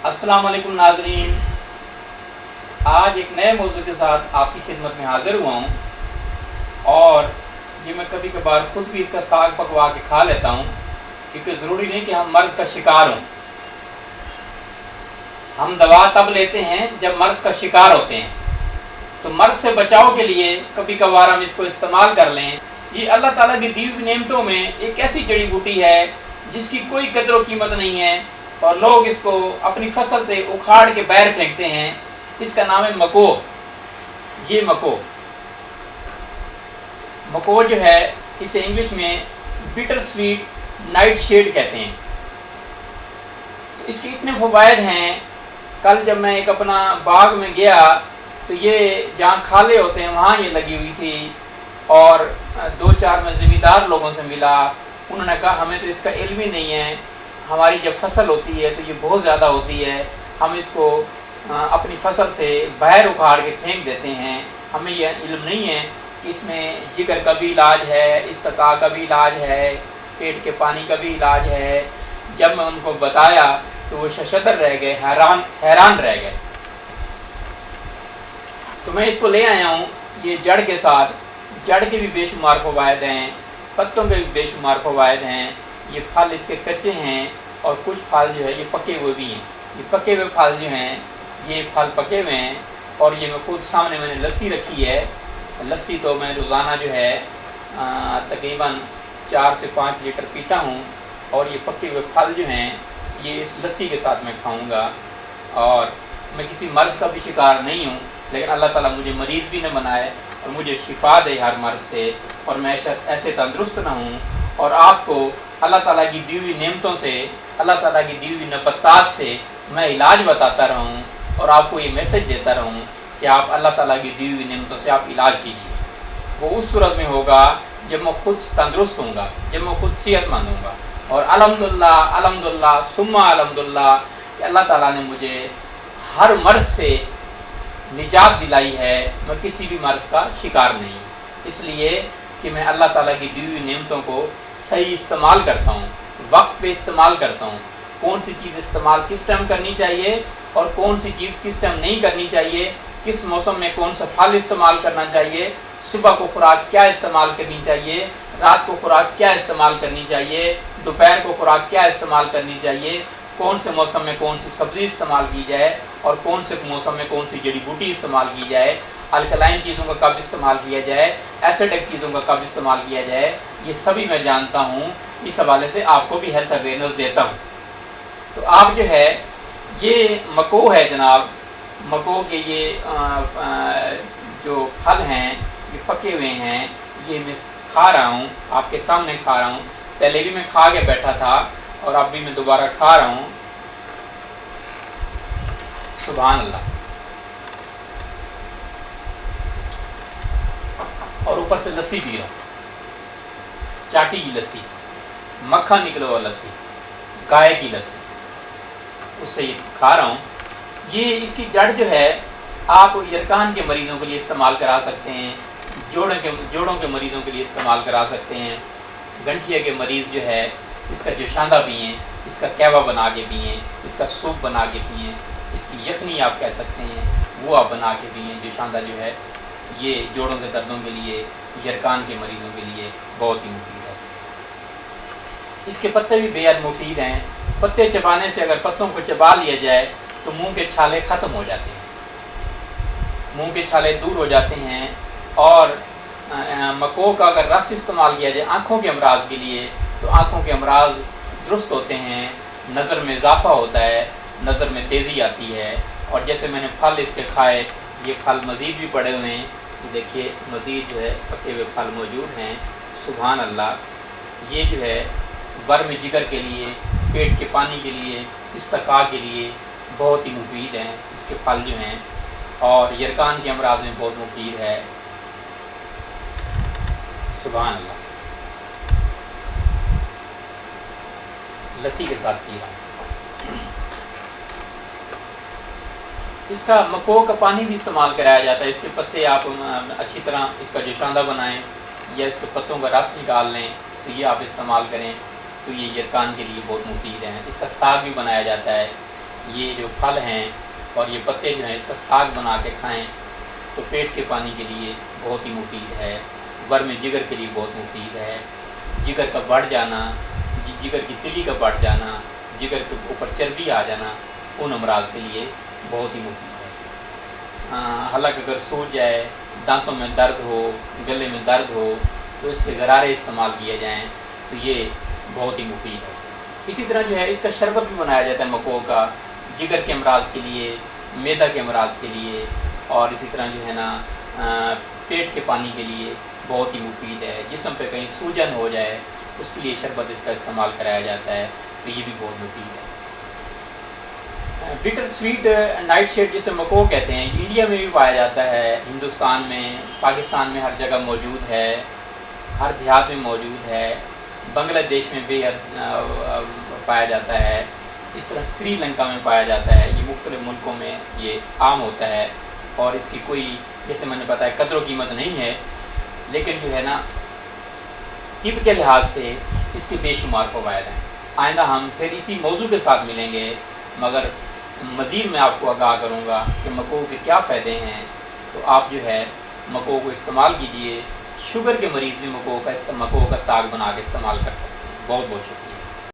अस्सलाम वालेकुम नाज़रीन, आज एक नए मौजू के साथ आपकी खिदमत में हाज़िर हुआ हूँ और ये मैं कभी कभार ख़ुद भी इसका साग पकवा के खा लेता हूँ, क्योंकि ज़रूरी नहीं कि हम मर्ज़ का शिकार हों। हम दवा तब लेते हैं जब मर्ज़ का शिकार होते हैं, तो मर्ज़ से बचाव के लिए कभी कभार हम इसको इस्तेमाल कर लें। ये अल्लाह ताला की दी हुई नेमतों में एक ऐसी जड़ी बूटी है जिसकी कोई कदर व कीमत नहीं है और लोग इसको अपनी फसल से उखाड़ के बाहर फेंकते हैं। इसका नाम है मको। ये मको जो है, इसे इंग्लिश में बिटर स्वीट नाइट शेड कहते हैं। इसके इतने फ़वायद हैं। कल जब मैं एक अपना बाग में गया तो ये जहाँ खाले होते हैं वहाँ ये लगी हुई थी और 2-4 मैं ज़मींदार लोगों से मिला। उन्होंने कहा हमें तो इसका इल्म ही नहीं है, हमारी जब फसल होती है तो ये बहुत ज़्यादा होती है, हम इसको अपनी फसल से बाहर उखाड़ के फेंक देते हैं, हमें यह इल्म नहीं है कि इसमें जिगर का भी इलाज है, इस्तिका का भी इलाज है, पेट के पानी का भी इलाज है। जब मैं उनको बताया तो वो शशदर रह गए, हैरान रह गए। तो मैं इसको ले आया हूँ ये जड़ के साथ। जड़ के भी बेशुमार फ़वायद हैं, पत्तों के भी बेशुमार फ़वायद हैं। ये फल इसके कच्चे हैं और कुछ फल जो है ये पके हुए भी हैं। ये पके हुए फल जो हैं, ये फल पके हुए हैं और ये मैं खुद सामने मैंने लस्सी रखी है। लस्सी तो मैं रोज़ाना जो है तकरीबन 4 से 5 लीटर पीता हूँ और ये पके हुए फल जो हैं ये इस लस्सी के साथ मैं खाऊँगा। और मैं किसी मर्ज़ का भी शिकार नहीं हूँ, लेकिन अल्लाह ताला मुझे मरीज़ भी न बनाए और मुझे शिफा दे हर मर्ज़ से, और मैं ऐसे तंदुरुस्त ना हूँ। और आपको अल्लाह ताला की दी हुई नेमतों से, अल्लाह ताला की दी हुई नबतात से मैं इलाज बताता रहूँ और आपको ये मैसेज देता रहूँ कि आप अल्लाह ताला की दी हुई नेमतों से आप इलाज कीजिए। वो उस सूरत में होगा जब मैं खुद तंदुरुस्त हूँगा, जब मैं खुद सेहतमंद हूँगा। और अल्हम्दुलिल्लाह अल्हम्दुलिल्लाह सुम्मा अल्हम्दुलिल्लाह कि अल्लाह ताला ने मुझे हर मर्ज़ से निजात दिलाई है। मैं किसी भी मर्ज़ का शिकार नहीं, इसलिए कि मैं अल्लाह ताला की दी हुई नेमतों को सही इस्तेमाल करता हूँ, वक्त पे इस्तेमाल करता हूँ। कौन सी चीज़ इस्तेमाल किस टाइम करनी चाहिए और कौन सी चीज़ किस टाइम नहीं करनी चाहिए, किस मौसम में कौन सा फल इस्तेमाल करना चाहिए, सुबह को खुराक क्या इस्तेमाल करनी चाहिए, रात को खुराक क्या इस्तेमाल करनी चाहिए, दोपहर को खुराक क्या इस्तेमाल करनी चाहिए, कौन से मौसम में कौन सी सब्ज़ी इस्तेमाल की जाए और कौन से मौसम में कौन सी जड़ी बूटी इस्तेमाल की जाए, अल्कलाइन चीज़ों का कब इस्तेमाल किया जाए, एसिडिक चीज़ों का कब इस्तेमाल किया जाए, ये सभी मैं जानता हूँ। इस हवाले से आपको भी हेल्थ अवेयरनेस देता हूँ। तो आप जो है ये मको है जनाब, मको के ये जो फल हैं ये पके हुए हैं, ये मैं खा रहा हूँ, आपके सामने खा रहा हूँ। पहले भी मैं खा के बैठा था और अब भी मैं दोबारा खा रहा हूँ। सुभान अल्लाह। और ऊपर से लस्सी पी रहा हूँ, चाटी की लस्सी, मक्खन निकले हुआ लस्सी, गाय की लस्सी, उससे ये खा रहा हूँ। ये इसकी जड़ जो है आप यरकान के मरीज़ों के लिए इस्तेमाल करा सकते हैं, जोड़ों के मरीज़ों के लिए इस्तेमाल करा सकते हैं। गंठिया के मरीज़ जो है इसका जोशांदा पिएँ, इसका कहवा बना के पिएँ, इसका सूप बना के पिएँ, इसकी यखनी आप कह सकते हैं वो आप बना के पिएँ। जोशांदा जो है ये जोड़ों के दर्दों के लिए, यरकान के मरीज़ों के लिए बहुत ही मुफीद है। इसके पत्ते भी बेहद मुफीद हैं। पत्ते चबाने से, अगर पत्तों को चबा लिया जाए तो मुंह के छाले ख़त्म हो जाते हैं, मुंह के छाले दूर हो जाते हैं। और मको का अगर रस इस्तेमाल किया जाए आँखों के अमराज के लिए तो आँखों के अमराज दुरुस्त होते हैं, नज़र में इजाफ़ा होता है, नज़र में तेज़ी आती है। और जैसे मैंने फल इसके खाए, ये फल मज़ीद भी पड़े हुए हैं, देखिए मज़ीद जो है पके हुए फल मौजूद हैं। सुभान अल्लाह। ये जो है वर्म जिगर के लिए, पेट के पानी के लिए, इस्तिका के लिए बहुत ही मुफीद हैं इसके फल जो हैं, और यरकान के अमराज में बहुत मुफीद है। सुभान अल्लाह। लस्सी के साथ पी रहा हूँ। इसका मको का पानी भी इस्तेमाल कराया जाता है। इसके पत्ते आप अच्छी तरह इसका जोशांदा बनाएं या इसके पत्तों का रस निकाल लें तो ये आप इस्तेमाल करें तो ये यरकान के लिए बहुत मुफीद हैं। इसका साग भी बनाया जाता है یہ جو پھل ہیں اور یہ پتے جو ہیں اس کا ساگ بنا کے کھائیں تو پیٹ کے پانی کے لیے بہت ہی مفید ہے، ورم جگر کے لیے بہت مفید ہے، جگر کا بڑھ جانا، جگر کی تلی کا بڑھ جانا، جگر کے اوپر چربی آ جانا ان امراض کے لیے بہت ہی مفید ہے۔ حالانکہ اگر سوج جائے، دانتوں میں درد ہو، گلے میں درد ہو تو اس کے غرارے استعمال کیے جائیں تو یہ بہت ہی مفید ہے۔ اسی طرح جو ہے اس کا شربت بھی بنایا جاتا ہے مکو کا، جگر کے امراض کے لیے، معدہ کے امراض کے لیے، اور اسی طرح جو ہے نا پیٹ کے پانی کے لیے بہت ہی مفید ہے۔ جسم پہ کہیں سوجن ہو جائے اس کے لیے شربت اس کا استعمال کرایا جاتا ہے تو یہ بھی بہت مفید ہے۔ بٹر سویٹ نائٹ شیڈ جسے مکو کہتے ہیں، انڈیا میں بھی پایا جاتا ہے، ہندوستان میں، پاکستان میں ہر جگہ موجود ہے، ہر دیہات میں موجود ہے، بنگلہ دیش میں بھی پایا جاتا ہے، اس طرح سری لنکا میں پایا جاتا ہے۔ یہ مختلف ملکوں میں یہ عام ہوتا ہے اور اس کی کوئی، جیسے میں نے بتایا، قدر و قیمت نہیں ہے، لیکن جو ہے نا طب کے لحاظ سے اس کے بے شمار فوائد ہیں۔ آئندہ ہم پھر اسی موضوع کے ساتھ ملیں گے، مگر مزید میں آپ کو آگاہ کروں گا کہ مکو کے کیا فائدے ہیں، تو آپ جو ہے مکو کو استعمال کیجئے۔ شوگر کے مریض بھی مکو کا ساگ بنا کے استعمال کر سکتے ہیں۔ بہت بہت شکریہ۔